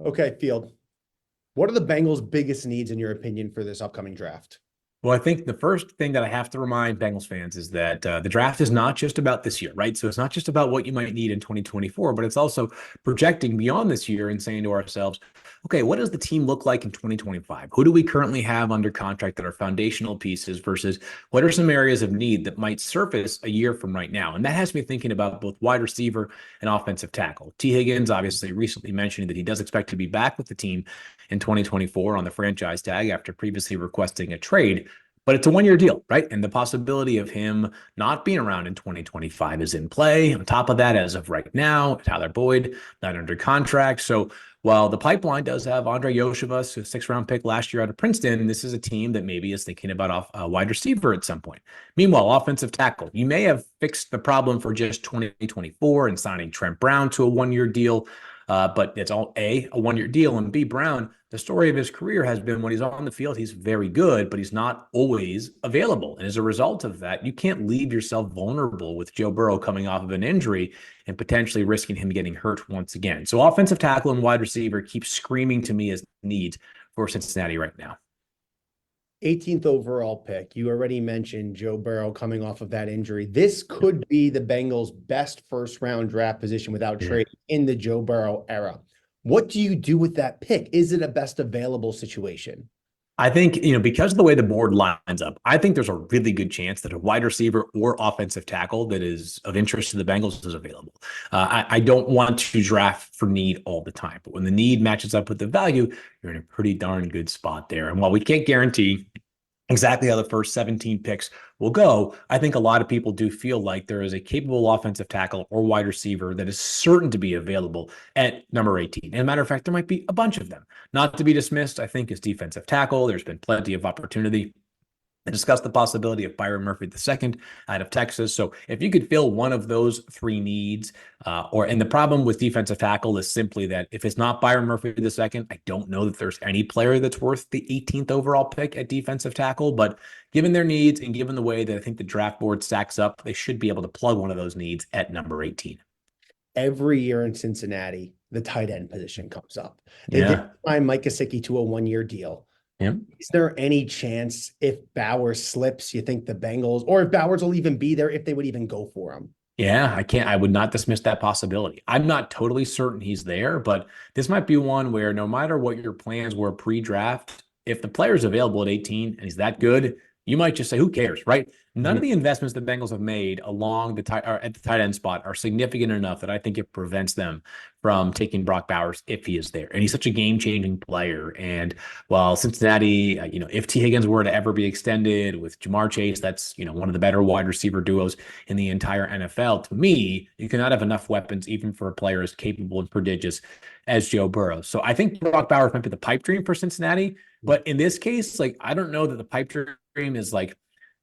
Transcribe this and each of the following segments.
Okay, Field. What are the Bengals' biggest needs, in your opinion, for this upcoming draft? Well, I think the first thing that I have to remind Bengals fans is that the draft is not just about this year, right? So it's not just about what you might need in 2024, but it's also projecting beyond this year and saying to ourselves, okay, what does the team look like in 2025? Who do we currently have under contract that are foundational pieces versus what are some areas of need that might surface a year from right now? And that has me thinking about both wide receiver and offensive tackle. T. Higgins obviously recently mentioned that he does expect to be back with the team in 2024 on the franchise tag after previously requesting a trade. But it's a one-year deal, right? And the possibility of him not being around in 2025 is in play. On top of that, as of right now, Tyler Boyd not under contract. So while the pipeline does have Andre Yoshevus, a sixth-round pick last year out of Princeton, this is a team that maybe is thinking about a wide receiver at some point. Meanwhile, offensive tackle, you may have fixed the problem for just 2024 and signing Trent Brown to a one-year deal. But it's all a one-year deal, and B, Brown, the story of his career has been when he's on the field, he's very good, but he's not always available. And as a result of that, you can't leave yourself vulnerable with Joe Burrow coming off of an injury and potentially risking him getting hurt once again. So offensive tackle and wide receiver keep screaming to me as needs for Cincinnati right now. 18th overall pick. You already mentioned Joe Burrow coming off of that injury. This could be the Bengals' best first-round draft position without trade in the Joe Burrow era. What do you do with that pick? Is it a best available situation? I think, because of the way the board lines up, I think there's a really good chance that a wide receiver or offensive tackle that is of interest to the Bengals is available. I don't want to draft for need all the time, but when the need matches up with the value, you're in a pretty darn good spot there. And while we can't guarantee exactly how the first 17 picks will go, I think a lot of people do feel like there is a capable offensive tackle or wide receiver that is certain to be available at number 18. And as a matter of fact, there might be a bunch of them. Not to be dismissed, I think, is defensive tackle. There's been plenty of opportunity. I discussed the possibility of Byron Murphy II out of Texas. So if you could fill one of those three needs, and the problem with defensive tackle is simply that if it's not Byron Murphy II, I don't know that there's any player that's worth the 18th overall pick at defensive tackle. But given their needs and given the way that I think the draft board stacks up, they should be able to plug one of those needs at number 18. Every year in Cincinnati, the tight end position comes up. They did Yeah. sign Mike Gesicki to a one-year deal. Yeah. Is there any chance if Bowers slips, you think the Bengals, or if Bowers will even be there, if they would even go for him? Yeah, I would not dismiss that possibility. I'm not totally certain he's there, but this might be one where no matter what your plans were pre-draft, if the player's available at 18 and he's that good, you might just say, who cares, right? None of the investments the Bengals have made along at the tight end spot are significant enough that I think it prevents them from taking Brock Bowers if he is there. And he's such a game-changing player. And while Cincinnati, if T. Higgins were to ever be extended with Jamar Chase, that's, one of the better wide receiver duos in the entire NFL. To me, you cannot have enough weapons even for a player as capable and prodigious as Joe Burrow. So I think Brock Bowers might be the pipe dream for Cincinnati. But in this case, I don't know that the pipe dream is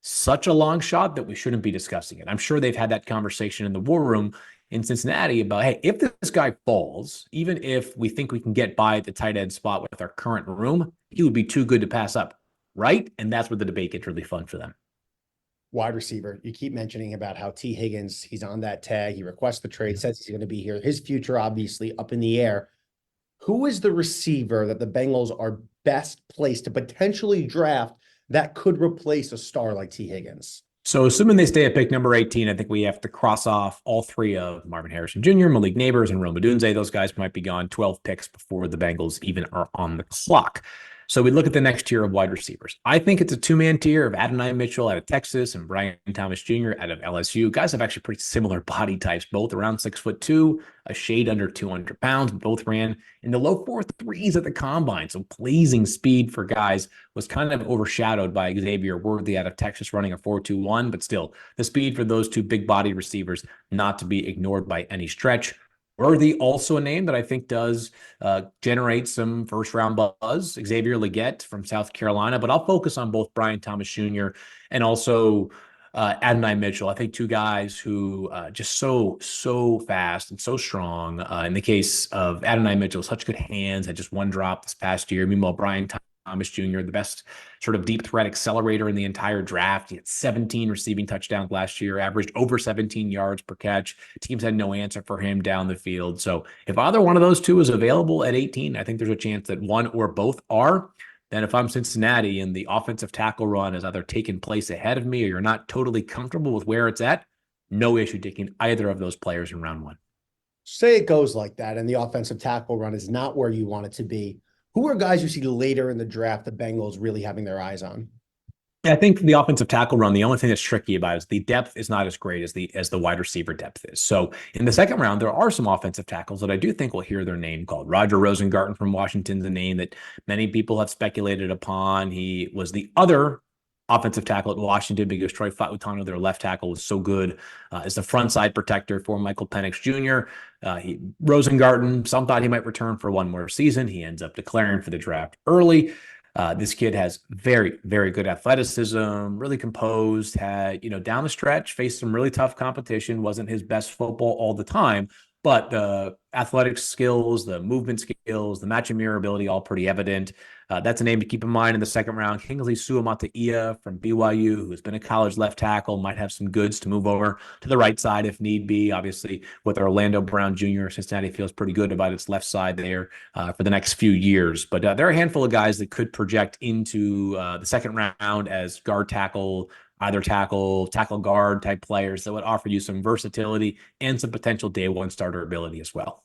such a long shot that we shouldn't be discussing it. I'm sure they've had that conversation in the war room in Cincinnati about, hey, if this guy falls, even if we think we can get by at the tight end spot with our current room, he would be too good to pass up, right? And that's where the debate gets really fun for them. Wide receiver. You keep mentioning about how T. Higgins, he's on that tag. He requests the trade, says he's going to be here. His future, obviously, up in the air. Who is the receiver that the Bengals are best placed to potentially draft that could replace a star like T. Higgins? So assuming they stay at pick number 18, I think we have to cross off all three of Marvin Harrison Jr., Malik Neighbors, and Rome Odunze. Those guys might be gone 12 picks before the Bengals even are on the clock. So we look at the next tier of wide receivers. I think it's a two-man tier of Adonai Mitchell out of Texas and Brian Thomas Jr. out of LSU. Guys have actually pretty similar body types, both around 6'2", a shade under 200 pounds. Both ran in the low 4.3s at the combine. So blazing speed for guys was kind of overshadowed by Xavier Worthy out of Texas running a 4.21, but still the speed for those two big body receivers not to be ignored by any stretch. Worthy, also a name that I think does generate some first-round buzz. Xavier Legette from South Carolina, but I'll focus on both Brian Thomas Jr. and also Adonai Mitchell. I think two guys who just so fast and so strong. In the case of Adonai Mitchell, such good hands, had just one drop this past year. Meanwhile, Brian Thomas Jr., the best sort of deep threat accelerator in the entire draft. He had 17 receiving touchdowns last year, averaged over 17 yards per catch. Teams had no answer for him down the field. So if either one of those two is available at 18, I think there's a chance that one or both are. Then if I'm Cincinnati and the offensive tackle run is either taking place ahead of me or you're not totally comfortable with where it's at, no issue taking either of those players in round one. Say it goes like that, and the offensive tackle run is not where you want it to be. Who are guys you see later in the draft the Bengals really having their eyes on? I think the offensive tackle run, the only thing that's tricky about it is the depth is not as great as the wide receiver depth is. So in the second round, there are some offensive tackles that I do think will hear their name called. Roger Rosengarten from Washington's a name that many people have speculated upon. He was the other offensive tackle at Washington because Troy Fautano, their left tackle, was so good as the front side protector for Michael Penix Jr. Rosengarten, some thought he might return for one more season. He ends up declaring for the draft early. This kid has very, very good athleticism, really composed, had, down the stretch, faced some really tough competition, wasn't his best football all the time, but the athletic skills, the movement skills, the match and mirror ability, all pretty evident. That's a name to keep in mind in the second round. Kingsley Suamataia from BYU, who's been a college left tackle, might have some goods to move over to the right side if need be. Obviously, with Orlando Brown Jr., Cincinnati feels pretty good about its left side there for the next few years. But there are a handful of guys that could project into the second round as guard tackle, either tackle guard type players that would offer you some versatility and some potential day one starter ability as well.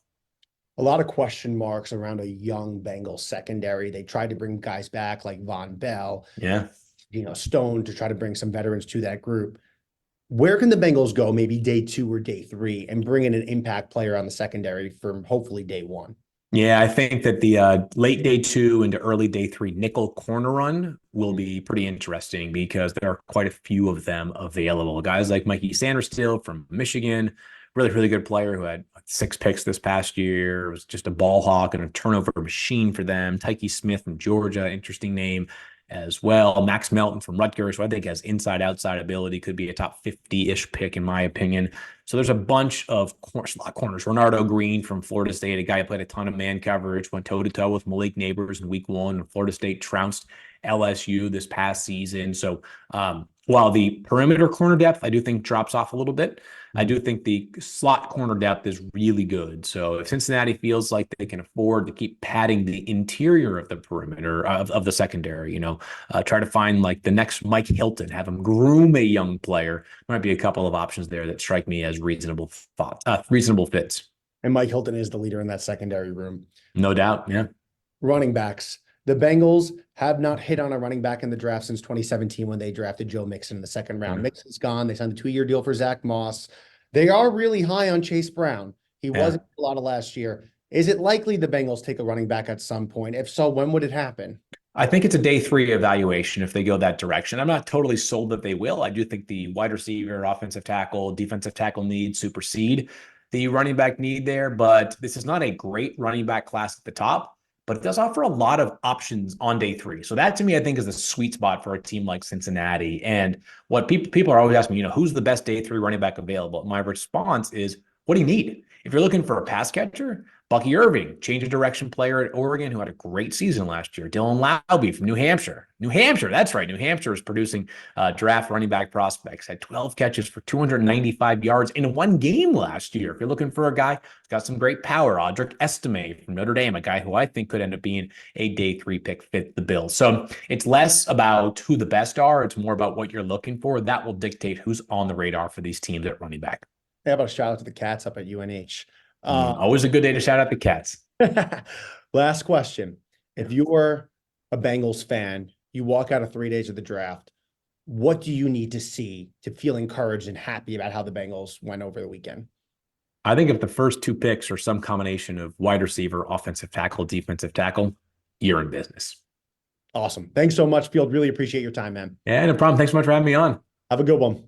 A lot of question marks around a young Bengals secondary. They tried to bring guys back like Von Bell, Stone, to try to bring some veterans to that group. Where can the Bengals go maybe day 2 or day 3 and bring in an impact player on the secondary for hopefully day 1? Yeah, I think that the late day 2 into early day 3 nickel corner run will be pretty interesting because there are quite a few of them available. Guys like Mikey Sanderstill from Michigan, really, really good player who had 6 picks this past year, was just a ball hawk and a turnover machine for them. Tyke Smith from Georgia, interesting name as well. Max Melton from Rutgers, who I think has inside-outside ability, could be a top 50-ish pick in my opinion. So there's a bunch of slot corners. Renardo Green from Florida State, a guy who played a ton of man coverage, went toe-to-toe with Malik Neighbors in week 1, and Florida State trounced LSU this past season. So while the perimeter corner depth, I do think drops off a little bit, I do think the slot corner depth is really good. So if Cincinnati feels like they can afford to keep padding the interior of the perimeter of the secondary, try to find like the next Mike Hilton, have him groom a young player. There might be a couple of options there that strike me as reasonable fits. And Mike Hilton is the leader in that secondary room. No doubt. Yeah. Running backs. The Bengals have not hit on a running back in the draft since 2017 when they drafted Joe Mixon in the second round. Mixon's gone. They signed a 2-year deal for Zach Moss. They are really high on Chase Brown. He wasn't a lot of last year. Is it likely the Bengals take a running back at some point? If so, when would it happen? I think it's a day 3 evaluation if they go that direction. I'm not totally sold that they will. I do think the wide receiver, offensive tackle, defensive tackle needs supersede the running back need there, but this is not a great running back class at the top, but it does offer a lot of options on day 3. So that to me, I think is the sweet spot for a team like Cincinnati. And what people are always asking me, who's the best day 3 running back available? My response is, what do you need? If you're looking for a pass catcher, Bucky Irving, change of direction player at Oregon, who had a great season last year. Dylan Laube from New Hampshire. That's right. New Hampshire is producing draft running back prospects. Had 12 catches for 295 yards in 1 game last year. If you're looking for a guy who's got some great power, Audric Estime from Notre Dame, a guy who I think could end up being a day 3 pick, fit the bill. So it's less about who the best are. It's more about what you're looking for. That will dictate who's on the radar for these teams at running back. How about a shout out to the Cats up at UNH? Always a good day to shout out the Cats. Last question. If you're a Bengals fan, you walk out of 3 days of the draft, what do you need to see to feel encouraged and happy about how the Bengals went over the weekend? I think if the first 2 picks are some combination of wide receiver, offensive tackle, defensive tackle, you're in business. Awesome. Thanks so much, Field. Really appreciate your time, man. Yeah, no problem. Thanks so much for having me on. Have a good one.